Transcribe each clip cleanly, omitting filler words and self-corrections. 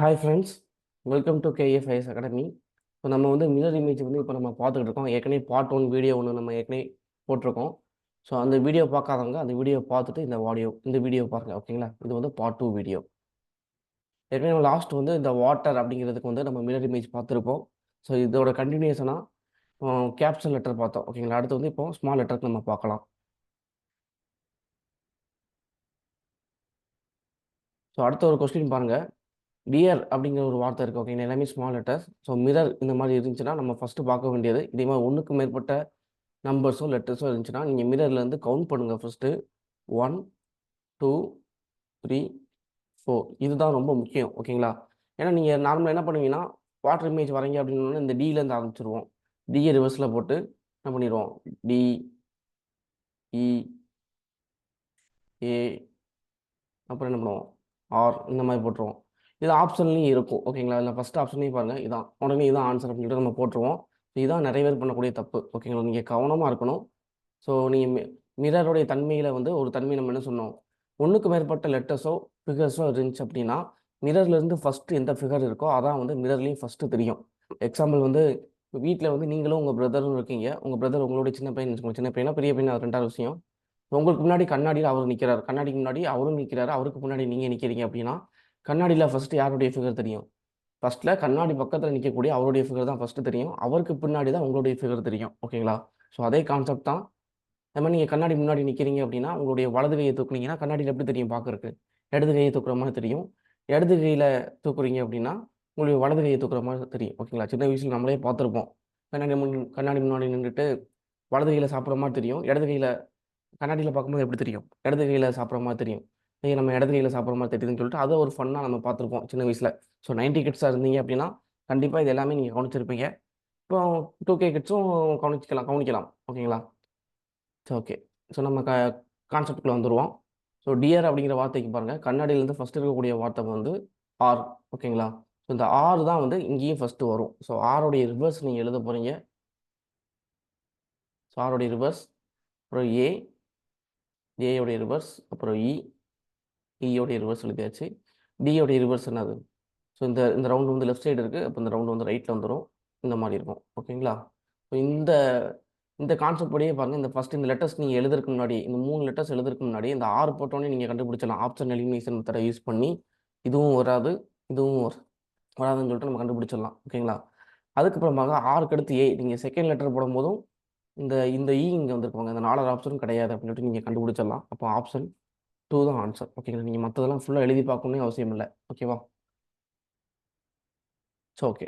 Hi friends, welcome to KFIS academy. So நம்ம வந்து mirror image வந்து இப்போ நம்ம பார்த்துக்கிட்டு இருக்கோம். ஏற்கனவே பார்ட் 1 வீடியோ ஒன்று நம்ம ஏற்கனவே போட்டிருக்கோம். ஸோ அந்த வீடியோ பார்க்காதவங்க அந்த வீடியோ பார்த்துட்டு இந்த வீடியோ பாருங்கள். ஓகேங்களா? இது வந்து பார்ட் 2 வீடியோ. ஏற்கனவே நம்ம லாஸ்ட் வந்து இந்த வாட்டர் அப்படிங்கிறதுக்கு வந்து நம்ம மிரர் இமேஜ் பார்த்துருப்போம். ஸோ இதோட கண்டினியூஷனாக கேப்சல் லெட்டர் பார்த்தோம். ஓகேங்களா? அடுத்து வந்து இப்போ ஸ்மால் லெட்டருக்கு நம்ம பார்க்கலாம். ஸோ அடுத்த ஒரு கொஸ்டின் பாருங்கள். டியர் அப்படிங்கிற ஒரு வார்த்தை இருக்குது. ஓகேங்களா? எல்லாமே ஸ்மால் லெட்டர்ஸ். ஸோ மிரர் இந்த மாதிரி இருந்துச்சுன்னா நம்ம ஃபஸ்ட்டு பார்க்க வேண்டியது இதே மாதிரி ஒன்றுக்கு மேற்பட்ட நம்பர்ஸோ லெட்டர்ஸோ இருந்துச்சுன்னா நீங்கள் மிரர்லேருந்து கவுண்ட் பண்ணுங்கள். ஃபஸ்ட்டு 1 2 3 4 இதுதான் ரொம்ப முக்கியம். ஓகேங்களா? ஏன்னா நீங்கள் நார்மலாக என்ன பண்ணுவீங்கன்னா வாட்டர் இமேஜ் வரைங்க அப்படின்னா இந்த டியிலேருந்து ஆரம்பிச்சிருவோம். டிஏ ரிவர்ஸில் போட்டு என்ன பண்ணிடுவோம், டி இ ஏ அப்புறம் என்ன பண்ணுவோம், ஆர் இந்த மாதிரி போட்டுருவோம். இது ஆப்ஷன்லையும் இருக்கும். ஓகேங்களா? இதில் ஃபஸ்ட் ஆப்ஷன்லையும் பாருங்கள், இதான் உடனே இதான் ஆன்சர் அப்படின்னு சொல்லிட்டு நம்ம போட்டுருவோம். இதுதான் நிறைய பேர் பண்ணக்கூடிய தப்பு. ஓகேங்களா? நீங்கள் கவனமாக இருக்கணும். ஸோ நீங்கள் மிரருடைய தன்மையில் வந்து ஒரு தன்மை நம்ம என்ன சொன்னோம், ஒன்றுக்கு மேற்பட்ட லெட்டர்ஸோ ஃபிகர்ஸோ இருந்துச்சு அப்படின்னா மிரர்லேருந்து ஃபஸ்ட்டு எந்த ஃபிகர் இருக்கோ அதான் வந்து மிரர்லேயும் ஃபஸ்ட்டு தெரியும். எக்ஸாம்பிள் வந்து வீட்டில் வந்து நீங்களும் உங்கள் பிரதரும் இருக்கீங்க. உங்கள் பிரதர் உங்களுடைய சின்ன பையன் வச்சுக்கோங்க. சின்ன பையனா பெரிய பையனா அது ரெண்டாவது விஷயம். உங்களுக்கு முன்னாடி கண்ணாடியில் அவர் நிற்கிறார், கண்ணாடிக்கு முன்னாடி அவரும் நிற்கிறாரு, அவருக்கு முன்னாடி நீங்கள் நிற்கிறீங்க அப்படின்னா கண்ணாடியில் ஃபஸ்ட்டு யாருடைய ஃபிகர் தெரியும்? ஃபஸ்ட்டில் கண்ணாடி பக்கத்தில் நிற்கக்கூடிய அவருடைய ஃபிகர் தான் ஃபஸ்ட்டு தெரியும். அவருக்கு பின்னாடி தான் உங்களுடைய ஃபிகர் தெரியும். ஓகேங்களா? ஸோ அதே கான்செப்ட் தான். அது மாதிரி நீங்கள் கண்ணாடி முன்னாடி நிற்கிறீங்க அப்படின்னா உங்களுடைய வலது கையை தூக்குனீங்கன்னா கண்ணாடியில் எப்படி தெரியும் பார்க்குறக்கு? இடது கையை தூக்குற மாதிரி தெரியும். இடது கையில் தூக்குறீங்க அப்படின்னா உங்களுடைய வலது கையை தூக்குற மாதிரி தெரியும். ஓகேங்களா? சின்ன வயசில் நம்மளே பார்த்துருப்போம். கண்ணாடி முன்னாடி நின்றுட்டு வலது கையில் சாப்பிட்ற மாதிரி தெரியும். இடது கையில் கண்ணாடியில் பார்க்கும்போது எப்படி தெரியும்? இடது கையில் சாப்பிட்ற மாதிரி தெரியும். நம்ம இடது கையில் சாப்பிட்ற மாதிரி தெரியுதுன்னு சொல்லிட்டு அதை ஒரு ஃபன்னாக நம்ம பார்த்துருப்போம் சின்ன வயசில். ஸோ 90 கிட்ஸாக இருந்தீங்க அப்படின்னா கண்டிப்பாக இது எல்லாமே நீங்கள் கவனிச்சிருப்பீங்க. இப்போ 2K கிட்ஸும் கவனிக்கலாம். ஓகேங்களா? So okay. ஸோ நம்ம கான்செப்டுக்குள்ளே வந்துடுவோம். ஸோ டியர் அப்படிங்கிற வார்த்தைக்கு பாருங்கள், கண்ணாடியிலேருந்து ஃபஸ்ட்டு இருக்கக்கூடிய வார்த்தை வந்து ஆர். ஓகேங்களா? ஸோ இந்த ஆர் தான் வந்து இங்கேயும் ஃபஸ்ட்டு வரும். ஸோ ஆருடைய ரிவர்ஸ் நீங்கள் எழுத போகிறீங்க. ஸோ ஆருடைய ரிவர்ஸ் அப்புறம் ஏயோடைய ரிவர்ஸ் அப்புறம் இயோடைய ரிவர்ஸ் எழுதியாச்சு. டியோடைய ரிவர்ஸ் என்னது? ஸோ இந்த இந்த ரவுண்டு வந்து லெஃப்ட் சைடு இருக்குது. அப்போ இந்த ரவுண்டு வந்து ரைட்டில் வந்துடும். இந்த மாதிரி இருக்கும். ஓகேங்களா? ஸோ இந்த இந்த கான்செப்ட் படியே பாருங்கள். இந்த ஃபஸ்ட் இந்த லெட்டர்ஸ் நீங்கள் எழுதுறதுக்கு முன்னாடி இந்த 3 லெட்டர்ஸ் எழுதுறதுக்கு முன்னாடி இந்த 6 போட்டோன்னே நீங்கள் கண்டுபிடிச்சலாம். ஆப்ஷன் எலிமினேஷன் மெத்தடை யூஸ் பண்ணி இதுவும் வராது இதுவும் வராதுன்னு சொல்லிட்டு நம்ம கண்டுபிடிச்சிடலாம். ஓகேங்களா? அதுக்கப்புறம் பாருங்க, ஆறுக்கு அடுத்து நீங்கள் செகண்ட் லெட்டர் போடும்போதும் இந்த இந்த இங்கே வந்துருப்பாங்க. இந்த 4வது ஆப்ஷனும் கிடையாது அப்படின்னு சொல்லிட்டு நீங்கள் கண்டுபிடிச்சிடலாம். அப்போ ஆப்ஷன் 2 தான் ஆன்சர். ஓகேங்களா? நீங்கள் மற்றதெல்லாம் ஃபுல்லாக எழுதி பார்க்கணும்னு அவசியம் இல்லை. ஓகேவா? ஸோ ஓகே,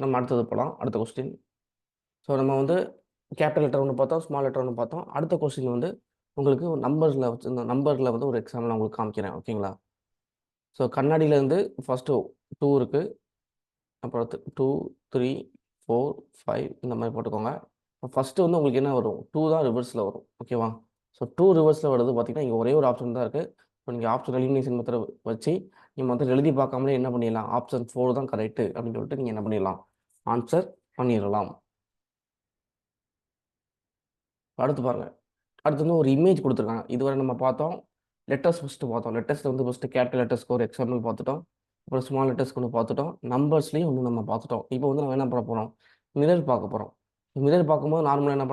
நம்ம அடுத்தது போகலாம். அடுத்த கொஸ்டின். ஸோ நம்ம வந்து கேபிட்டல் லெட்டர் ஒன்று பார்த்தோம், ஸ்மால் லெட்டர் ஒன்று பார்த்தோம். அடுத்த கொஸ்டின் வந்து உங்களுக்கு நம்பர்ஸில் வச்சு இந்த நம்பரில் வந்து ஒரு எக்ஸாம்பிள் நான் உங்களுக்கு காமிக்கிறேன். ஓகேங்களா? ஸோ கண்ணாடியிலேருந்து ஃபஸ்ட்டு 2 இருக்குது. அப்புறம் 2 3 4 5 இந்த மாதிரி போட்டுக்கோங்க. இப்போ ஃபஸ்ட்டு வந்து உங்களுக்கு என்ன வரும்? 2 தான் ரிவர்ஸில் வரும். ஓகேவா? ஸோ 2 ரிவர்ஸில் வருது பார்த்தீங்கன்னா இங்கே ஒரே ஒரு ஆப்ஷன் தான் இருக்குது. இப்போ நீங்கள் ஆப்ஷன் எலிமினேஷன் மெத்தட் வச்சு நீங்கள் மற்ற எழுதி பார்க்காமலே என்ன பண்ணிடலாம், ஆப்ஷன் 4 தான் கரெக்டு அப்படின்னு சொல்லிட்டு நீங்கள் என்ன பண்ணிடலாம், ஆன்சர் பண்ணிடலாம். அடுத்து பாருங்கள். அடுத்து வந்து ஒரு இமேஜ் கொடுத்துருக்காங்க. இதுவரை நம்ம பார்த்தோம் லெட்டர்ஸ் ஃபஸ்ட்டு பார்த்தோம். லெட்டர்ஸில் வந்து ஃபஸ்ட்டு கேபிட்டல் லெட்டர்ஸ்க்கு ஒரு எக்ஸாம்பிள் பார்த்துட்டோம். அப்புறம் ஸ்மால் லெட்டர்ஸ்க்கு ஒன்று பார்த்துட்டோம். நம்பர்ஸ்லேயும் ஒன்று நம்ம பார்த்துட்டோம். இப்போ வந்து நம்ம என்ன பண்ண போகிறோம், மிரர் பார்க்க போகிறோம். மிரர் பார்க்கும்போது நார்மலாக என்ன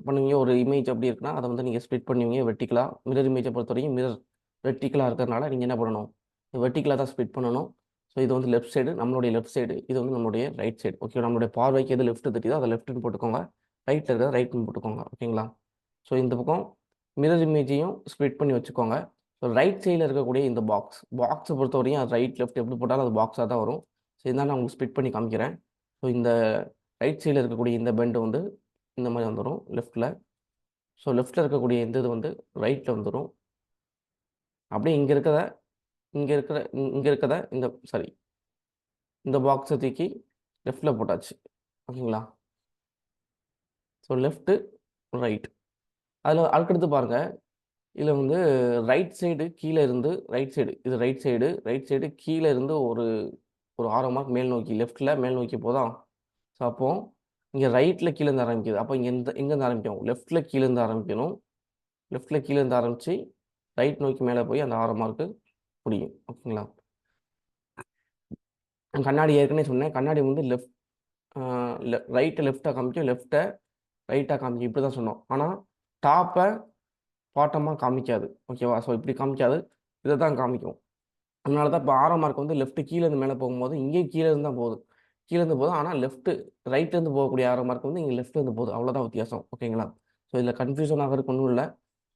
பண்ணுவீங்க, ஒரு இமேஜ் அப்படி இருக்குன்னா அதை வந்து நீங்கள் ஸ்ப்ளிட் பண்ணுவீங்க வெர்டிக்கலாக. மிரர் இமேஜை பொறுத்த வரைக்கும் மிரர் வெர்டிக்கலாக இருக்கிறதுனால நீங்கள் என்ன பண்ணணும், வெர்டிக்கலாக தான் ஸ்ப்ளிட் பண்ணணும். ஸோ இது வந்து லெஃப்ட் சைடு, நம்மளுடைய லெஃப்ட் சைடு, இது வந்து நம்மளுடைய ரைட் சைடு. ஓகே, நம்மளுடைய பார்வைக்கு எது லெஃப்ட் தெரியுதோ அதை லெஃப்ட்னு போட்டுக்கோங்க, ரைட்டில் இருக்கிறத ரைட்னு போட்டுக்கோங்க. ஓகேங்களா? ஸோ இந்த பக்கம் மிரர் இமேஜையும் ஸ்ப்ளிட் பண்ணி வச்சுக்கோங்க. ஸோ ரைட் சைடில் இருக்கக்கூடிய இந்த பாக்ஸை பொறுத்தவரையும் அது ரைட் லெஃப்ட் எப்படி போட்டாலும் அது பாக்ஸாக தான் வரும். ஸோ இருந்தாலும் நான் உங்களுக்கு ஸ்ப்ளிட் பண்ணி காமிக்கிறேன். ஸோ இந்த ரைட் சைடில் இருக்கக்கூடிய இந்த பெண்டு வந்து இந்த மாதிரி வந்துடும் லெஃப்ட்டில். ஸோ லெஃப்ட்டில் இருக்கக்கூடிய இந்த இது வந்து ரைட்டில் வந்துடும். அப்படியே இங்கே இருக்கிறத இந்த பாக்ஸை தூக்கி லெஃப்ட்டில் போட்டாச்சு. ஓகேங்களா? So left right. அதில் அதுக்கடுத்து பாருங்கள், இதில் வந்து ரைட் சைடு கீழே இருந்து இது ரைட் சைடு கீழே இருந்து ஒரு ஒரு 6 மார்க் மேல் நோக்கி லெஃப்ட்டில் மேல் நோக்கி போதான். ஸோ அப்போது இங்கே ரைட்டில் கீழேருந்து ஆரம்பிக்குது. அப்போ எங்கேருந்து ஆரம்பிக்கும், லெஃப்ட்டில் கீழேருந்து ஆரம்பிக்கணும். லெஃப்ட்டில் கீழேருந்து ஆரம்பித்து ரைட் நோக்கி மேலே போய் அந்த 6 மார்க்கு முடியும். ஓகேங்களா? கண்ணாடி ஏற்கனவே சொன்னேன். கண்ணாடி வந்து ரைட்டை லெஃப்ட்டாக காமிக்கும், லெஃப்ட்டை ரைட்டாக காமிக்கும், இப்படி தான் சொன்னோம். ஆனால் டாப்பை பாட்டமாக காமிக்காது. ஓகேவா? ஸோ இப்படி காமிக்காது, இதை தான் காமிக்கும். அதனால தான் இப்போ ஆரோ மார்க் வந்து லெஃப்ட் கீழேருந்து மேலே போகும்போது இங்கேயும் கீழே இருந்து தான் போகுது. கீழேருந்து போகுது, ஆனால் ரைட்லேருந்து போகக்கூடிய ஆரோ மார்க் வந்து இங்கே லெஃப்ட்லேருந்து போகுது. அவ்வளோதான் வித்தியாசம். ஓகேங்களா? ஸோ இதில் கன்ஃபியூஷன் ஆகிறதுக்கு ஒன்றும் இல்லை.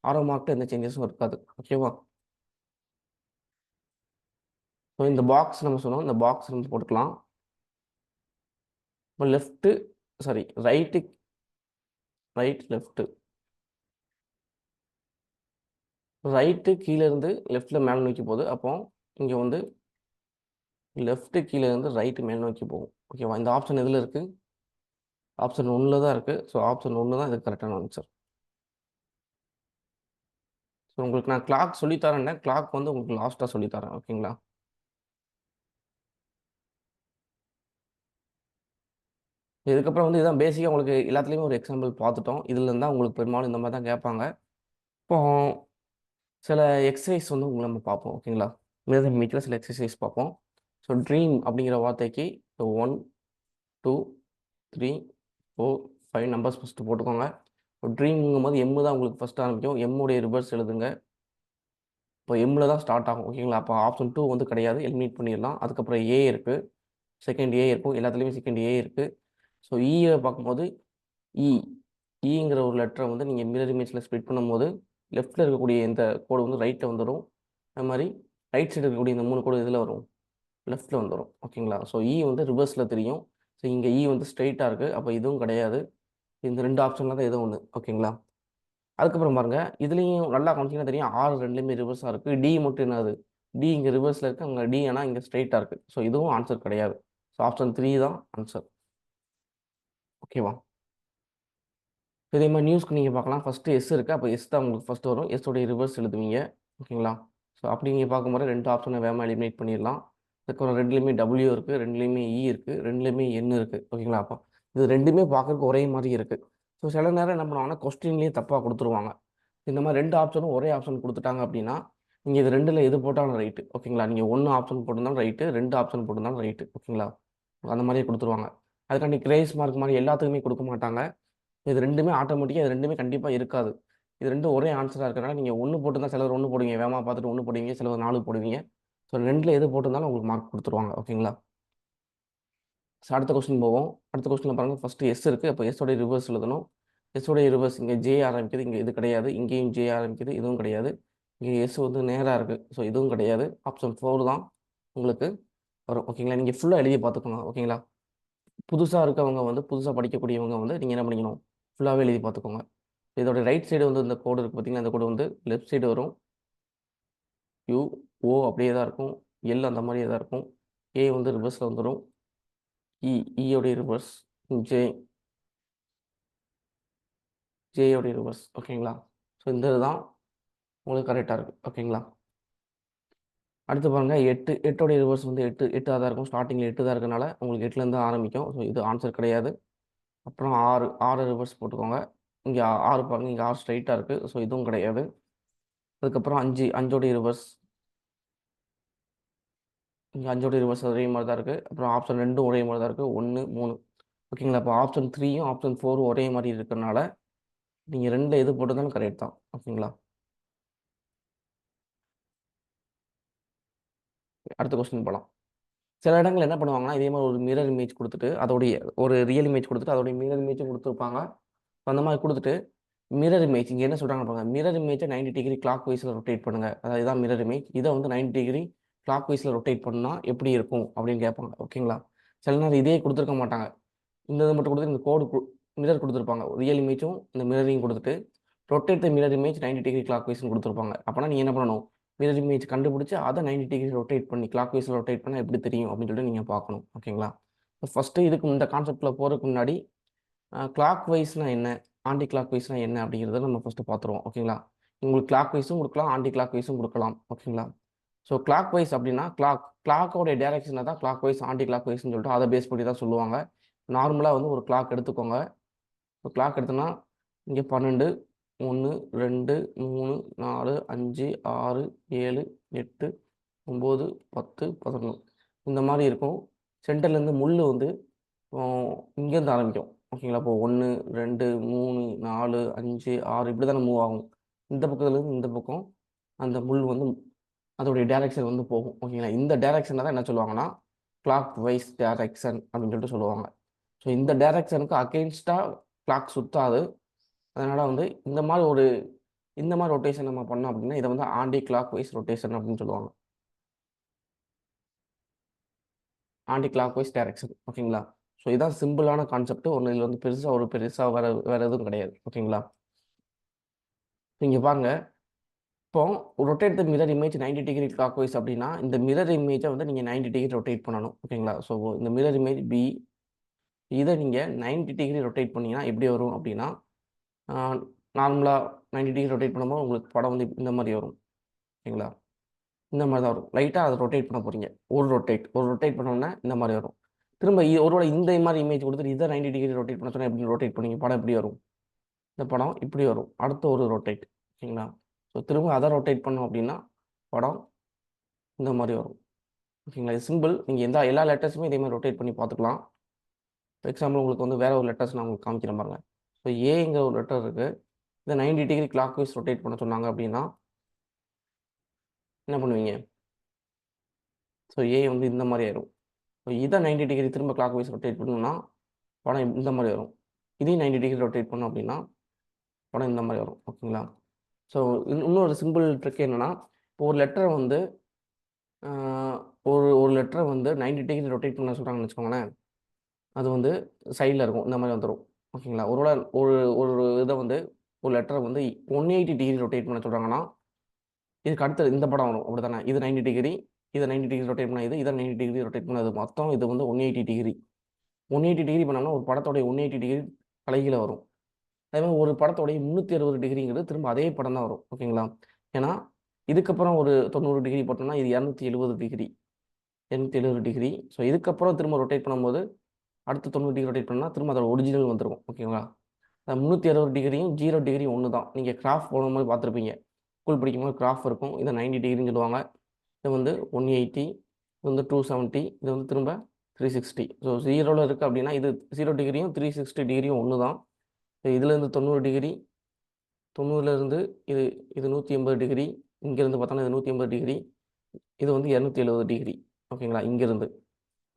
ஆரோ மார்க்கில் எந்த சேஞ்சஸும் இருக்காது. ஓகேவா? ஸோ இந்த பாக்ஸ் நம்ம சொன்னோம், இந்த பாக்ஸ் நம்ம போட்டுக்கலாம். இப்போ லெஃப்ட்டு ரைட்டு கீழே இருந்து லெஃப்ட்டில் மேலே நோக்கி போகுது. அப்போ இங்கே வந்து லெஃப்ட்டு கீழே இருந்து ரைட்டு மேல் நோக்கி போகும். ஓகேவா? இந்த ஆப்ஷன் எதில் இருக்குது? ஆப்ஷன் 1 தான் இருக்குது. ஸோ ஆப்ஷன் 1 தான் இதுக்கு கரெக்டான ஆன்சர். ஸோ உங்களுக்கு நான் கிளாக் சொல்லித்தரேன்னா கிளாக் வந்து உங்களுக்கு லாஸ்ட்டாக சொல்லித்தரேன். ஓகேங்களா? இதுக்கப்புறம் வந்து இதான் பேசிக்காக உங்களுக்கு எல்லாத்துலேயுமே ஒரு எக்ஸாம்பிள் பார்த்துட்டோம். இதுலேருந்து தான் உங்களுக்கு பெரும்பாலும் இந்த மாதிரி தான் கேட்பாங்க. இப்போ சில எக்ஸசைஸ் வந்து உங்களை நம்ம பார்ப்போம். ஓகேங்களா? மீட்டில் சில எக்ஸசைஸ் பார்ப்போம். ஸோ ட்ரீம் அப்படிங்கிற வார்த்தைக்கு 1 2 3 4 5 நம்பர்ஸ் ஃபஸ்ட்டு போட்டுக்கோங்க. ட்ரீம்ங்கும் போது எம்மு தான் உங்களுக்கு ஃபஸ்ட்டு ஆரம்பிக்கும். எம்முடைய ரிவர்ஸ் எழுதுங்க. இப்போ எம்மில் தான் ஸ்டார்ட் ஆகும். ஓகேங்களா? அப்போ ஆப்ஷன் 2 வந்து கிடையாது, எலிமினேட் பண்ணிடலாம். அதுக்கப்புறம் ஏ இருக்குது, செகண்ட் ஏ இருக்கும், எல்லாத்துலேயுமே செகண்ட் ஏ இருக்குது. ஸோ ஈயை பார்க்கும்போது இ ஈங்கிற ஒரு லெட்டரை வந்து நீங்கள் மிரர் இமேஜில் ஸ்ப்ளிட் பண்ணும்போது லெஃப்ட்டில் இருக்கக்கூடிய இந்த கோடு வந்து ரைட்டில் வந்துடும். அது மாதிரி ரைட் சைடு இருக்கக்கூடிய இந்த 3 கோடு இதில் வரும், லெஃப்ட்டில் வந்துடும். ஓகேங்களா? ஸோ இ வந்து ரிவர்ஸில் தெரியும். ஸோ இங்கே இ வந்து ஸ்ட்ரைட்டாக இருக்குது, அப்போ இதுவும் கிடையாது. இந்த 2 ஆப்ஷனில் தான் எதுவும் ஒன்று. ஓகேங்களா? அதுக்கப்புறம் பாருங்கள், இதுலேயும் நல்லா கவனிச்சிங்கன்னா தெரியும், ஆறு ரெண்டுலேயுமே ரிவர்ஸாக இருக்குது. டி மட்டும் என்னது? டி இங்கே ரிவர்ஸில் இருக்குது, அங்கே டி ஆனால் இங்கே ஸ்ட்ரைட்டாக இருக்குது. ஸோ இதுவும் ஆன்சர் கிடையாது. ஸோ ஆப்ஷன் 3 தான் ஆன்சர். ஓகேவா? இதே மாதிரி நியூஸ்க்கு நீங்கள் பார்க்கலாம். ஃபஸ்ட்டு எஸ் இருக்குது, அப்போ எஸ் தான் உங்களுக்கு ஃபஸ்ட்டு வரும். எஸ்ஸோடைய ரிவர்ஸ் எழுதுவீங்க. ஓகேங்களா? ஸோ அப்படி நீங்கள் பார்க்கும்போது 2 ஆப்ஷனை வேகமாக எலிமினேட் பண்ணிடலாம். அதுக்கப்புறம் ரெண்டுலேயுமே டபிள்யூ இருக்குது, ரெண்டுலேயுமே இ இருக்குது, ரெண்டுலேயுமே என் இருக்குது. ஓகேங்களா? அப்போ இது ரெண்டுமே பார்க்குறதுக்கு ஒரே மாதிரி இருக்குது. ஸோ சில நேரம் என்ன பண்ணுவாங்கன்னா கொஸ்டின்லேயே தப்பாக கொடுத்துருவாங்க. இந்த மாதிரி 2 ஆப்ஷனும் ஒரே ஆப்ஷன் கொடுத்துட்டாங்க அப்படின்னா நீங்கள் இது 2ல் எது போட்டாலும் ரைட்டு. ஓகேங்களா? நீங்கள் 1 ஆப்ஷன் போட்டிருந்தாலும் ரைட்டு, 2 ஆப்ஷன் போட்டிருந்தாலும் ரைட்டு. ஓகேங்களா? அந்த மாதிரியே கொடுத்துருவாங்க. அதுக்காண்டி கிரேஸ் மார்க் மாதிரி எல்லாத்துக்குமே கொடுக்க மாட்டாங்க. இது ரெண்டுமே ஆட்டோமேட்டிக்காக, இது ரெண்டுமே கண்டிப்பாக இருக்காது. இது ரெண்டும் ஒரே ஆன்சராக இருக்கிறனால நீங்கள் 1 போட்டிருந்தா சிலர் 1 போடுவீங்க, வேகமாக பார்த்துட்டு 1 போடுவீங்க, சிலர் 4 போடுவீங்க. ஸோ 2ல் எது போட்டிருந்தாலும் உங்களுக்கு மார்க் கொடுத்துருவாங்க. ஓகேங்களா? ஸோ அடுத்த கொஸ்டின் போவோம். அடுத்த கொஸ்டினில் பாருங்கள், ஃபஸ்ட்டு எஸ் இருக்குது, அப்போ எஸ்ஸோடைய ரிவர்ஸ் எழுதணும். எஸ்ஸோடைய ரிவர்ஸ் இங்கே ஜே ஆரம்பிக்குது, இங்கே இது கிடையாது. இங்கேயும் ஜே ஆரம்பிக்குது, இதுவும் கிடையாது. இங்கே எஸ் வந்து நேராக இருக்குது, ஸோ இதுவும் கிடையாது. ஆப்ஷன் 4 தான் உங்களுக்கு வரும். ஓகேங்களா? நீங்கள் ஃபுல்லாக எழுதி பார்த்துக்கோங்க. ஓகேங்களா? புதுசாக இருக்கவங்க வந்து, புதுசாக படிக்கக்கூடியவங்க வந்து நீங்கள் என்ன பண்ணிக்கணும், ஃபுல்லாகவே எழுதி பார்த்துக்கோங்க. இதோட ரைட் சைடு வந்து இந்த கோடு இருக்குது பார்த்தீங்கன்னா, இந்த கோடு வந்து லெஃப்ட் சைடு வரும். யூ ஓ அப்படியே தான் இருக்கும், எல் அந்த மாதிரியே தான் இருக்கும். ஏ வந்து ரிவர்ஸில் வந்துடும். இயோடைய ரிவர்ஸ், ஜே ஜேயோடைய ரிவர்ஸ். ஓகேங்களா? ஸோ இந்த இதுதான் உங்களுக்கு கரெக்டாக இருக்குது. ஓகேங்களா? அடுத்து பாருங்கள், எட்டோடைய ரிவர்ஸ் வந்து எட்டாக தான் இருக்கும். ஸ்டார்டிங்கில் 8 தான் இருக்கனால உங்களுக்கு 8லேருந்து ஆரம்பிக்கும். ஸோ இது ஆன்சர் கிடையாது. அப்புறம் 6 ரிவர்ஸ் போட்டுக்கோங்க. இங்கே 6 பாருங்கள், இங்கே 6 ஸ்ட்ரைட்டாக இருக்குது. ஸோ இதுவும் கிடையாது. அதுக்கப்புறம் 5ஓடைய ரிவர்ஸ், இங்கே 5ஓடைய ரிவர்ஸ் ஒரே மாதிரி தான் இருக்குது. அப்புறம் ஆப்ஷன் 2ம் ஒரே மாதிரி தான் இருக்குது, 1 3. ஓகேங்களா? அப்போ ஆப்ஷன் 3யும் ஆப்ஷன் 4ம் ஒரே மாதிரி இருக்கிறனால நீங்கள் 2 எது போட்டிருந்தாலும் கரெக்ட் தான். ஓகேங்களா? அடுத்த கொஸ்டின் போகலாம். சில இடங்கள் என்ன பண்ணுவாங்கன்னா, இதே மாதிரி ஒரு மிரர் இமேஜ் கொடுத்துட்டு அதோடைய ஒரு ரியல் இமேஜ் கொடுத்துட்டு அதோடைய மிரர் இமேஜும் கொடுத்துருப்பாங்க. அந்த மாதிரி கொடுத்துட்டு மிரர் இமேஜ் இங்கே என்ன சொல்கிறாங்க பாருங்க, மிரர் இமேஜை 90 டிகிரி கிளாக் வைஸில் ரொட்டேட் பண்ணுங்கள். அதாவது இதான் மிரர் இமேஜ், இதை வந்து 90 டிகிரி கிளாக் வைஸில் ரொட்டேட் பண்ணால் எப்படி இருக்கும் அப்படின்னு கேட்பாங்க. ஓகேங்களா? சில நேரம் இதே கொடுத்துருக்க மாட்டாங்க, இந்த இது மட்டும் கொடுத்து இந்த கோடு மிரர் கொடுத்துருப்பாங்க. ரியல் இமேஜும் இந்த மிரரையும் கொடுத்துட்டு rotate the mirror image 90 degree clock வைஸ்னு கொடுத்துருப்பாங்க. அப்போனா நீங்கள் என்ன பண்ணணும், மிரர் இமேஜ் கண்டுபிடிச்சி அதை 90 டிகிரி ரொட்டேட் பண்ணி கிளாக் வைஸில் ரொட்டேட் பண்ணால் எப்படி தெரியும் அப்படின்னு சொல்லிட்டு நீங்கள் பார்க்கணும். ஓகேங்களா? ஃபஸ்ட்டு இதுக்கு இந்த கான்செப்டில் போகிறதுக்கு முன்னாடி கிளாக் வைஸ்னால் என்ன, ஆன்டி கிளாக் வைஸ்னால் என்ன அப்படிங்கிறத நம்ம ஃபஸ்ட்டு பார்த்துருவோம். ஓகேங்களா? உங்களுக்கு கிளாக் வைஸும் கொடுக்கலாம், ஆன்டி கிளாக் வைஸும் கொடுக்கலாம். ஓகேங்களா? ஸோ கிளாக் வைஸ் அப்படின்னா கிளாக்கோடைய டேரக்ஷனை தான் கிளாக் வைஸ் ஆன்டி கிளாக் வைஸ்னு சொல்லிட்டு அதை பேஸ் பண்ணி தான் சொல்லுவாங்க. நார்மலாக வந்து ஒரு கிளாக் எடுத்துக்கோங்க. இப்போ கிளாக் எடுத்தோன்னா இங்கே 12 1 2 3 4 5 6 7 8 9 10 11 இந்த மாதிரி இருக்கும். சென்டர்லேருந்து முள் வந்து இங்கேருந்து ஆரம்பிக்கும். ஓகேங்களா? இப்போ 1, 2, 3, 4, 5, 6 இப்படி தானே மூவ் ஆகும். இந்த பக்கத்துலேருந்து இந்த பக்கம் அந்த முள் வந்து அதோடைய டைரக்ஷன் வந்து போகும். ஓகேங்களா? இந்த டைரக்ஷனை தான் என்ன சொல்லுவாங்கன்னா கிளாக் வைஸ் டைரக்ஷன் அப்படின்னு சொல்லிட்டு சொல்லுவாங்க. ஸோ இந்த டைரக்ஷனுக்கு அகெயின்ஸ்டாக கிளாக் சுத்தாது. அதனால் வந்து இந்த மாதிரி ரொட்டேஷன் நம்ம பண்ணோம் அப்படின்னா இதை வந்து ஆன்டி கிளாக் வைஸ் ரொட்டேஷன் அப்படின்னு சொல்லுவாங்க. Anti clock wise direction. ஓகேங்களா? ஸோ இதான் சிம்பிளான கான்செப்ட். ஒன்று இதில் வந்து பெருசாக வேறு எதுவும் கிடையாது. ஓகேங்களா? நீங்கள் பாருங்க, இப்போ rotate the mirror image 90 degree clockwise அப்படின்னா இந்த மிரர் இமேஜை வந்து நீங்கள் 90 டிகிரி ரொட்டேட் பண்ணணும். ஓகேங்களா? ஸோ இந்த மிரர் இமேஜ் பி இதை நீங்கள் 90 டிகிரி ரொட்டேட் பண்ணிங்கன்னா எப்படி வரும் அப்படின்னா நார்மலாக 90 டிகிரி ரொட்டேட் பண்ணும்போது உங்களுக்கு படம் வந்து இந்த மாதிரி வரும். ஓகேங்களா? இந்த மாதிரி தான் வரும். லைட்டாக அதை ரொட்டேட் பண்ண போகிறீங்க. ஒரு ரொட்டேட் பண்ணோன்னா இந்த மாதிரி வரும். திரும்ப ஒருவேளை இந்த மாதிரி இமேஜ் கொடுத்துட்டு இதை 90 டிகிரி ரொட்டேட் பண்ண சொன்னால் எப்படி ரொட்டேட் பண்ணுவீங்க? படம் எப்படி வரும்? இந்த படம் இப்படி வரும். அடுத்த ஒரு ரொட்டேட். ஓகேங்களா? ஸோ திரும்ப அதை ரொட்டேட் பண்ணோம் அப்படின்னா படம் இந்த மாதிரி வரும். ஓகேங்களா? இது சிம்பிள். நீங்கள் எல்லா லெட்டர்ஸுமே இதே மாதிரி ரொட்டேட் பண்ணி பார்த்துக்கலாம். ஃபார் எக்ஸாம்பிள் உங்களுக்கு வந்து வேற ஒரு லெட்டர்ஸ் நான் உங்களுக்கு காமிக்கிறேன் பாருங்க. ஸோ ஏங்கிற ஒரு லெட்டர் இருக்குது. இதை 90 டிகிரி கிளாக் வைஸ் ரொட்டேட் பண்ண சொன்னாங்க அப்படின்னா என்ன பண்ணுவீங்க? ஸோ ஏ வந்து இந்த மாதிரி ஆயிரும். ஸோ இதை 90 டிகிரி திரும்ப கிளாக் வைஸ் ரொட்டேட் பண்ணணும்னா படம் இந்த மாதிரி வரும். இதையும் 90 டிகிரி ரொட்டேட் பண்ணோம் அப்படின்னா படம் இந்த மாதிரி வரும். ஓகேங்களா? ஸோ இன்னொரு சிம்பிள் ட்ரிக் என்னென்னா, இப்போ ஒரு லெட்டரை வந்து ஒரு லெட்டரை வந்து 90 டிகிரி ரொட்டேட் பண்ண சொல்கிறாங்கன்னு வச்சுக்கோங்களேன். அது வந்து சைடில் இருக்கும். இந்த மாதிரி வந்துடும். ஓகேங்களா? ஒரு ஒரு இதை வந்து ஒரு லெட்டரை வந்து 180 டிகிரி ரொட்டேட் பண்ண சொல்கிறாங்கன்னா இதுக்கு அடுத்தது இந்த படம் வரும். அப்படி தானே? இது 90 டிகிரி, இதை 90 டிகிரி ரொட்டேட் பண்ண இதை 90 டிகிரி ரொட்டேட் பண்ணது மொத்தம் இது வந்து 180 டிகிரி. 180 டிகிரி பண்ணோம்னா ஒரு படத்தோடைய 180 டிகிரி தலைகீழ வரும். அதே மாதிரி ஒரு படத்தோடைய 360 டிகிரிங்கிறது திரும்ப அதே படம் தான் வரும். ஓகேங்களா? ஏன்னா இதுக்கப்புறம் ஒரு 90 டிகிரி போட்டோம்னா இது 270 டிகிரி. 270 டிகிரி. ஸோ இதுக்கப்புறம் திரும்ப ரொட்டேட் பண்ணும்போது அடுத்து 90 டிகிரி ரொட்டேட் பண்ணால் திரும்ப அதோட ஒரிஜினல் வந்துருக்கும். ஓகேங்களா? 360 டிகிரியும் 0 டிகிரியும் ஒன்று தான். நீங்கள் கிராஃப் போடும்போது பார்த்துருப்பீங்க. ஸ்கூல் படிக்கும்போது கிராஃப் இருக்கும். இதை 90 டிகிரின்னு சொல்லுவாங்க. இது வந்து 180, இது வந்து 270, இது வந்து திரும்ப 360. ஸோ 0ல் இருக்குது அப்படின்னா இது 0 டிகிரியும் 360 டிகிரியும் ஒன்று தான். இதுலேருந்து 90 டிகிரி, 90லேருந்து இது இது 180 டிகிரி, இங்கேருந்து பார்த்தோன்னா இது 180 டிகிரி, இது வந்து 270 டிகிரி. ஓகேங்களா? இங்கேருந்து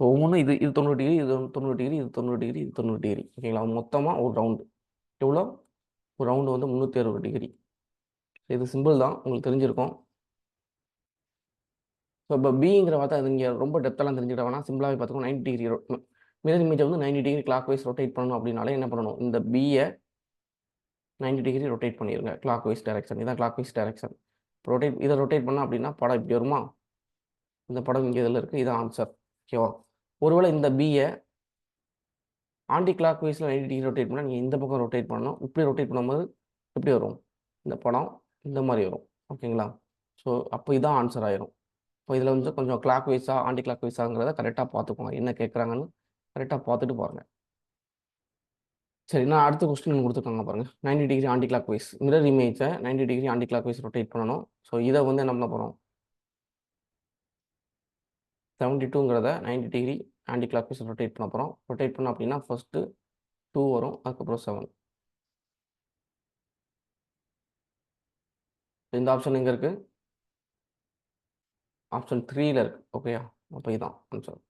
ஒவ்வொன்றும் இது இது 90 டிகிரி, இது 90 டிகிரி, இது 90 டிகிரி, இது 90 டிகிரி. ஓகேங்களா? மொத்தமாக ஒரு ரவுண்டு எவ்வளோ? ஒரு ரவுண்டு வந்து 360 டிகிரி. இது சிம்பிள் தான், உங்களுக்கு தெரிஞ்சிருக்கும். ஸோ இப்போ பிங்கிற வார்த்தை அது நீங்கள் ரொம்ப டெப்த்தெல்லாம் தெரிஞ்சுக்கிட்ட வேணா, சிம்பிளாகவே பார்த்துக்கோ. 90 டிகிரி மிரர் இமேஜை வந்து 90 டிகிரி கிளாக் வைஸ் ரொட்டேட் பண்ணணும் அப்படின்னாலே என்ன பண்ணணும்? இந்த பியை 90 டிகிரி ரொட்டேட் பண்ணிடுங்க. Clock wise direction. இதான் கிளாக் வைஸ் டைரக்ஷன். இதை ரொட்டேட் பண்ணோம் அப்படின்னா படம் இப்படி வருமா? இந்த படம் இங்கே இதில் இருக்குது. இதான் ஆன்சர். ஓகேவா? ஒருவேளை இந்த பியை ஆன்டி கிளாக் வைஸில் 90 டிகிரி ரொட்டேட் பண்ணால் நீங்கள் இந்த பக்கம் ரொட்டேட் பண்ணணும். இப்படி ரொட்டேட் பண்ணும்போது எப்படி வரும்? இந்த படம் இந்த மாதிரி வரும். ஓகேங்களா? ஸோ அப்போ இதான் ஆன்சர் ஆயிரும். இப்போ இதில் வந்து கொஞ்சம் கிளாக் வைஸா ஆன்டி கிளாக் வைஸாங்கிறத கரெக்டாக பார்த்துக்கோங்க. என்ன கேட்குறாங்கன்னு கரெக்டாக பார்த்துட்டு பாருங்கள். சரி, நான் அடுத்த கொஸ்டின் கொடுத்துருக்காங்க பாருங்கள். 90 degree anti clock wise mirror இமேஜை 90 degree anticlockwise rotate பண்ணணும். ஸோ இதை வந்து என்ன பண்ண போகிறோம்? 72ங்கிறத 90 degree anticlockwise rotate பண்ண போகிறோம். ரொட்டேட் பண்ணோம் அப்படின்னா ஃபஸ்ட்டு 2 வரும், அதுக்கப்புறம் 7. இந்த ஆப்ஷன் எங்கே இருக்குது? ஆப்ஷன் 3ல் இருக்குது. ஓகேயா? அப்போ இதான் ஆன்சர்.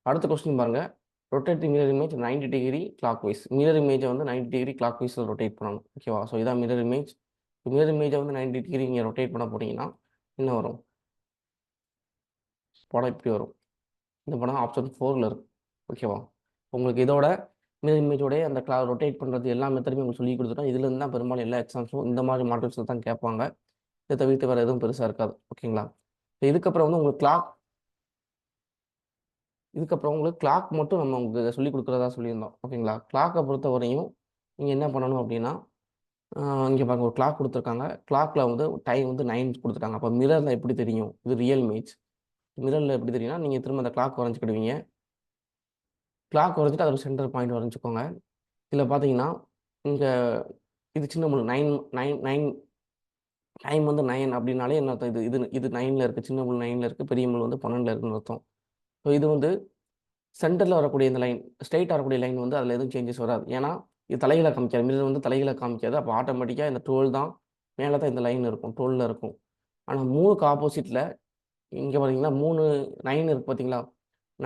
அடுத்த கொஸ்டின் பாருங்கள். Rotate the mirror image 90 degree clock wise. Mirror இமேஜை வந்து 90 டிகிரி கிளாக் வைஸில் ரொட்டேட் பண்ணணும். ஓகேவா? ஸோ இதான் மிரர் இமேஜ். மிரர் இமேஜை வந்து 90 டிகிரி நீங்கள் ரொட்டேட் பண்ண போனீங்கன்னா என்ன வரும்? படம் இப்படி வரும். இந்த படம் ஆப்ஷன் 4ல் இருக்குது. ஓகேவா? உங்களுக்கு இதோட மிரர் இமேஜோடைய அந்த ரொட்டேட் பண்ணுறது எல்லா மெத்தடுமே உங்களுக்கு சொல்லி கொடுத்துட்டோம். இதுலேருந்து தான் பெரும்பாலும் எல்லா எக்ஸாம்ஸும் இந்த மாதிரி மாடல்ஸில் தான் கேட்பாங்க. இதை தவிர்த்து வேறு எதுவும் பெருசாக இருக்காது. ஓகேங்களா? இதுக்கப்புறம் வந்து உங்களுக்கு கிளாக் மட்டும் நம்ம உங்களுக்கு சொல்லிக் கொடுக்குறதா சொல்லியிருந்தோம். ஓகேங்களா? கிளாக்கை பொறுத்தவரையும் நீங்கள் என்ன பண்ணணும் அப்படின்னா இங்கே பாருங்கள், ஒரு கிளாக் கொடுத்துருக்காங்க. கிளாக்கில் வந்து டைம் வந்து 9 கொடுத்துட்டாங்க. அப்போ மிரரில் எப்படி தெரியும்? இது ரியல் இமேஜ். மிரரில் எப்படி தெரியும்னா நீங்கள் திரும்ப அந்த கிளாக் வரைஞ்சிக்கிடுவீங்க. கிளாக் வரைஞ்சிட்டு அதில் சென்டர் பாயிண்ட் வரைஞ்சிக்கோங்க. இதில் பார்த்தீங்கன்னா இங்கே இது சின்ன முள் 9 9 9 டைம் வந்து 9 அப்படின்னாலே என்ன அர்த்தம்? இது இது இது 9ல் இருக்குது, சின்ன முள் 9ல் இருக்குது, பெரிய முள் வந்து 12ல் இருக்குன்னு அர்த்தம். ஸோ இது வந்து சென்டரில் வரக்கூடிய இந்த லைன், ஸ்ட்ரெயிட்டாக வரக்கூடிய லைன் வந்து அதில் எதுவும் சேஞ்சஸ் வராது. ஏன்னா இது தலைகீழ காமிக்காது, மிரர் வந்து தலைகீழ காமிக்காது. அப்போ ஆட்டோமேட்டிக்காக இந்த 12 தான் மேலே தான் இந்த லைன் இருக்கும், 12ல் இருக்கும். ஆனால் 3க்கு ஆப்போசிட்டில் இங்கே பார்த்தீங்கன்னா 3 9 இருக்குது பார்த்தீங்களா?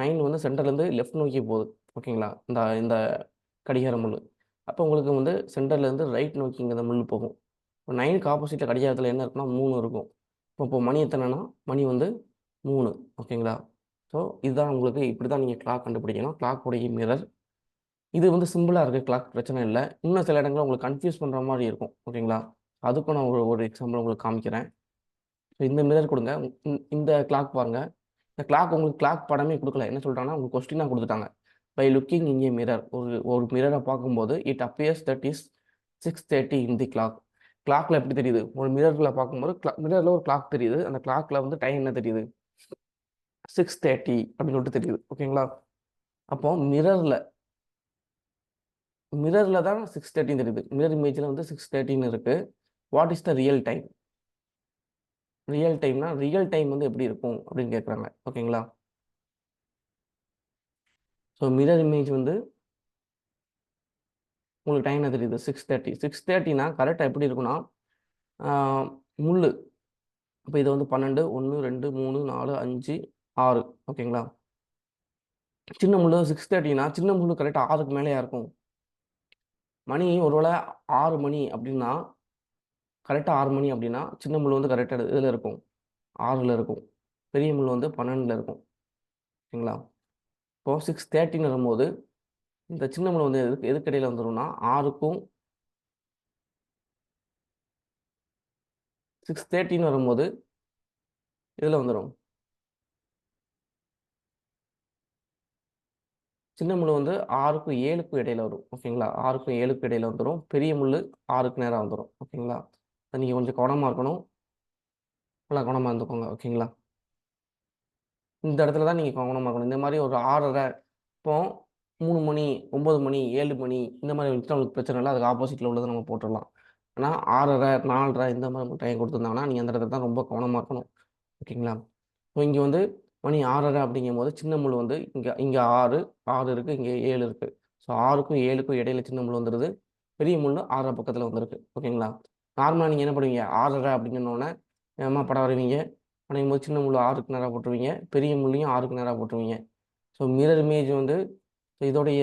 9 வந்து சென்டர்லேருந்து லெஃப்ட் நோக்கி போகுது. ஓகேங்களா? இந்த இந்த கடிகார முள். அப்போ உங்களுக்கு வந்து சென்டர்லேருந்து ரைட் நோக்கி இங்கே இந்த முள் போகும். இப்போ 9க்கு ஆப்போசிட்டில் கடிகாரத்தில் என்ன இருக்குன்னா 3 இருக்கும். இப்போ மணி எத்தனைன்னா மணி வந்து 3. ஓகேங்களா? ஸோ இதுதான் உங்களுக்கு இப்படி தான் நீங்கள் கிளாக் கண்டுபிடிக்கணும். கிளாக் உடைய மிரர் இது வந்து சிம்பிளாக இருக்குது, கிளாக் பிரச்சனை இல்லை. இன்னும் சில இடங்களில் உங்களுக்கு கன்ஃபியூஸ் பண்ணுற மாதிரி இருக்கும். ஓகேங்களா? அதுக்கும் நான் ஒரு எக்ஸாம்பிள் உங்களுக்கு காமிக்கிறேன். ஸோ இந்த மிரர் கொடுங்க. இந்த கிளாக் பாருங்கள். இந்த கிளாக் உங்களுக்கு கிளாக் படமே கொடுக்கல. என்ன சொல்கிறாங்கன்னா உங்களுக்கு கொஸ்டினாக கொடுத்துட்டாங்க. By looking in a mirror, ஒரு மிரரை பார்க்கும்போது it appears that is 6:30 in the clock. கிளாக்ல எப்படி தெரியுது? ஒரு மிரர்ல பார்க்கும்போது மிரர்ல ஒரு கிளாக் தெரியுது. அந்த கிளாக்ல வந்து டைம் என்ன தெரியுது? 6:30 அப்படின்னு சொல்லிட்டு தெரியுது. ஓகேங்களா? அப்போ மிரர்ல தான் 6:30 தெரியுது. மிரர் இமேஜ்ல வந்து 6:30 இருக்கு. What is the real time? Real டைம்னா ரியல் டைம் வந்து எப்படி இருக்கும் அப்படின்னு கேட்குறாங்க. ஓகேங்களா? ஸோ மிரர் இமேஜ் வந்து உங்களுக்கு டைம் என்ன தெரியுது? 6:30. 6:30னா கரெக்டாக எப்படி இருக்குன்னா முள். இப்போ இது வந்து 12, 1, 2, 3, 4, 5, 6. ஓகேங்களா? சின்ன முள் 6:30னா சின்ன முள் கரெக்டாக 6க்கு மேலேயா இருக்கும். மணி ஒருவேளை 6 மணி அப்படின்னா, கரெக்டாக 6 மணி அப்படின்னா சின்ன முள் வந்து கரெக்டாக இதில் இருக்கும், 6ல் இருக்கும். பெரிய முள் வந்து 12ல் இருக்கும். ஓகேங்களா? இப்போது 6:30ன்னு வரும்போது இந்த சின்ன முள் வந்து எதுக்கு இடையில வந்துடும்னா 6க்கும் 6:30ன்னு வரும்போது இதில் வந்துடும். சின்ன முள் வந்து 6க்கும் 7க்கும் இடையில வரும். ஓகேங்களா? 6க்கும் 7க்கும் இடையில வந்துடும். பெரிய முள் 6க்கு நேராக வந்துடும். ஓகேங்களா? நீங்கள் கொஞ்சம் கவனமாக இருக்கணும். நல்லா கவனமாக இருந்துக்கோங்க. ஓகேங்களா? இந்த இடத்துல தான் நீங்கள் கவனமாக இருக்கணும். இந்த மாதிரி ஒரு 6:30 இப்போ 3 மணி, 9 மணி, 7 மணி இந்த மாதிரி வந்துச்சுன்னா உங்களுக்கு பிரச்சனை இல்லை. அதுக்கு ஆப்போசிட்டில் உள்ளதை நம்ம போட்டுடலாம். ஆனால் 6:30, 4:30 இந்த மாதிரி டைம் கொடுத்துருந்தாங்கன்னா நீங்கள் அந்த இடத்துல தான் ரொம்ப கவனமாக இருக்கணும். ஓகேங்களா? ஸோ இங்கே வந்து மணி 6:30 அப்படிங்கும்போது சின்ன முள் வந்து இங்கே இங்கே 6 இருக்குது, இங்கே 7 இருக்குது. ஸோ 6க்கும் 7க்கும் இடையில சின்ன முள் வந்துடுது. பெரிய முள் 6 பக்கத்தில் வந்திருக்கு. ஓகேங்களா? நார்மலாக நீங்கள் என்ன பண்ணுவீங்க? 6:30 அப்படின்னோடனே வேகமாக படம் வரைவீங்க. வரையும் போது சின்ன முள் 6க்கு நேராக போட்டுருவீங்க, பெரிய முள்ளையும் 6க்கு நேராக போட்டுருவீங்க. ஸோ மிரர் இமேஜ் வந்து இதோடைய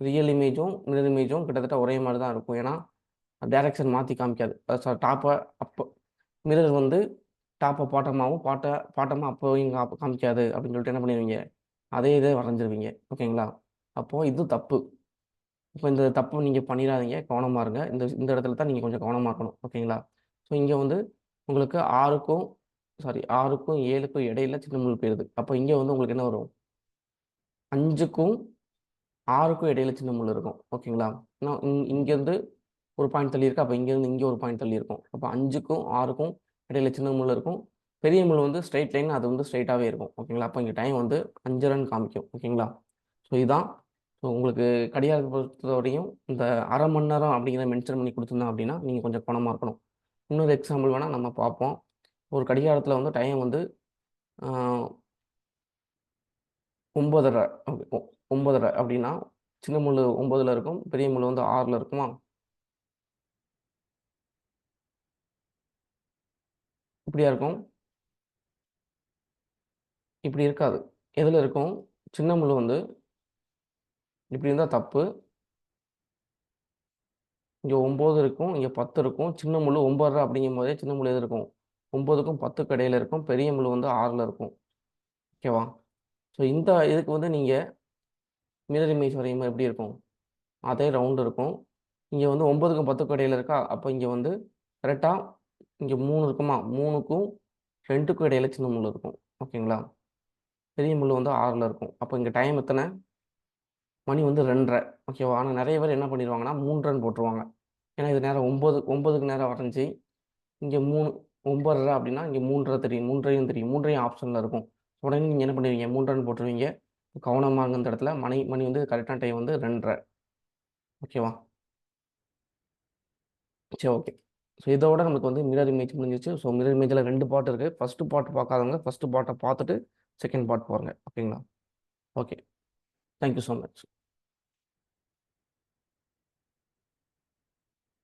ரியல் இமேஜும் மிரர் இமேஜும் கிட்டத்தட்ட ஒரே மாதிரி தான் இருக்கும். ஏன்னா டைரக்ஷன் மாற்றி காமிக்காது. டாப்பை அப்போ மிரர் வந்து டாப்பை பாட்டமாகவும் பாட்டமாக அப்போவும் காமிக்காது அப்படின்னு சொல்லிட்டு என்ன பண்ணுவீங்க? அதே இதை வரைஞ்சிருவீங்க. ஓகேங்களா? அப்போது இது தப்பு. இப்போ இந்த தப்பு நீங்கள் பண்ணிடாதீங்க, கவனமாக இருங்க. இந்த இந்த இடத்துல தான் நீங்கள் கொஞ்சம் கவனமாக இருக்கணும். ஓகேங்களா? ஸோ இங்கே வந்து உங்களுக்கு 6க்கும் 7க்கும் இடையில சின்ன முள் போயிடுது. அப்போ இங்கே வந்து உங்களுக்கு என்ன வரும்? 5க்கும் 6க்கும் இடையில சின்ன முள் இருக்கும். ஓகேங்களா? இன்னும் இங்கேருந்து ஒரு பாயிண்ட் தள்ளி இருக்கு. அப்போ இங்கேருந்து இங்கே ஒரு பாயிண்ட் தள்ளி இருக்கும். அப்போ 5க்கும் 6க்கும் இடையில சின்ன முள் இருக்கும். பெரிய முள் வந்து ஸ்ட்ரைட் லைன், அது வந்து ஸ்ட்ரைட்டாகவே இருக்கும். ஓகேங்களா? அப்போ இங்கே டைம் வந்து 5:30ன்னு காமிக்கும். ஓகேங்களா? ஸோ இதுதான். ஸோ உங்களுக்கு கடிகாரத்தை பொறுத்தவரையும் இந்த அரை மணி நேரம் அப்படிங்கிறத மென்ஷன் பண்ணி கொடுத்துருந்தோம் அப்படின்னா நீங்கள் கொஞ்சம் கவனமாக இருக்கணும். இன்னொரு எக்ஸாம்பிள் வேணால் நம்ம பார்ப்போம். ஒரு கடிகாரத்தில் வந்து டைம் வந்து 9:30 9:30 அப்படின்னா சின்ன முள் 9ல் இருக்கும், பெரிய முள் வந்து 6ல் இருக்குமா? இப்படியா இருக்கும்? இப்படி இருக்காது. எதில் இருக்கும்? சின்ன முள் வந்து இப்படி இருந்தால் தப்பு. இங்கே 9 இருக்கும், இங்கே 10 இருக்கும். சின்ன முள் 9:30 அப்படிங்கும் போதே சின்ன முள் எது இருக்கும்? 9க்கும் 10க்கும் இடையில இருக்கும். பெரிய முள் வந்து 6ல் இருக்கும். ஓகேவா? ஸோ இந்த இதுக்கு வந்து நீங்கள் மிரர் இமேஜ் வரையும்போது எப்படி இருக்கும்? அதே ரவுண்டு இருக்கும். இங்கே வந்து 9க்கும் 10க்கும் இடையில இருக்கா? அப்போ இங்கே வந்து கரெக்டாக இங்கே 3 இருக்குமா? 3க்கும் 2க்கும் இடையில சின்ன முள் இருக்கும். ஓகேங்களா? பெரிய முள் வந்து 6ல் இருக்கும். அப்போ இங்கே டைம் எத்தனை? மணி வந்து 2:30. ஓகேவா? ஆனால் நிறைய பேர் என்ன பண்ணிடுவாங்கன்னா 3:30 போட்டுருவாங்க. ஏன்னா இது நேரம் 9க்கு நேரம் வரைஞ்சி இங்கே 3 9:30 அப்படின்னா இங்கே 3:30 தெரியும், 3:30 தெரியும், 3:30 ஆப்ஷனில் இருக்கும். உடனே நீங்கள் என்ன பண்ணுவீங்க? 3:30 போட்டுருவீங்க. கவனமாக இந்த இடத்துல மணி மணி வந்து கரெக்டான டைம் வந்து 2:30. ஓகேவா? சரி, ஓகே. ஸோ இதோட நமக்கு வந்து மிரர் இமேஜ் முடிஞ்சிச்சு. ஸோ மிரர் இமேஜில் 2 பார்ட் இருக்குது. ஃபஸ்ட்டு பார்ட் பார்க்காதவங்க ஃபஸ்ட்டு பார்ட்டை பார்த்துட்டு செகண்ட் பார்ட் பாருங்க. ஓகேங்களா? ஓகே. Thank you so much.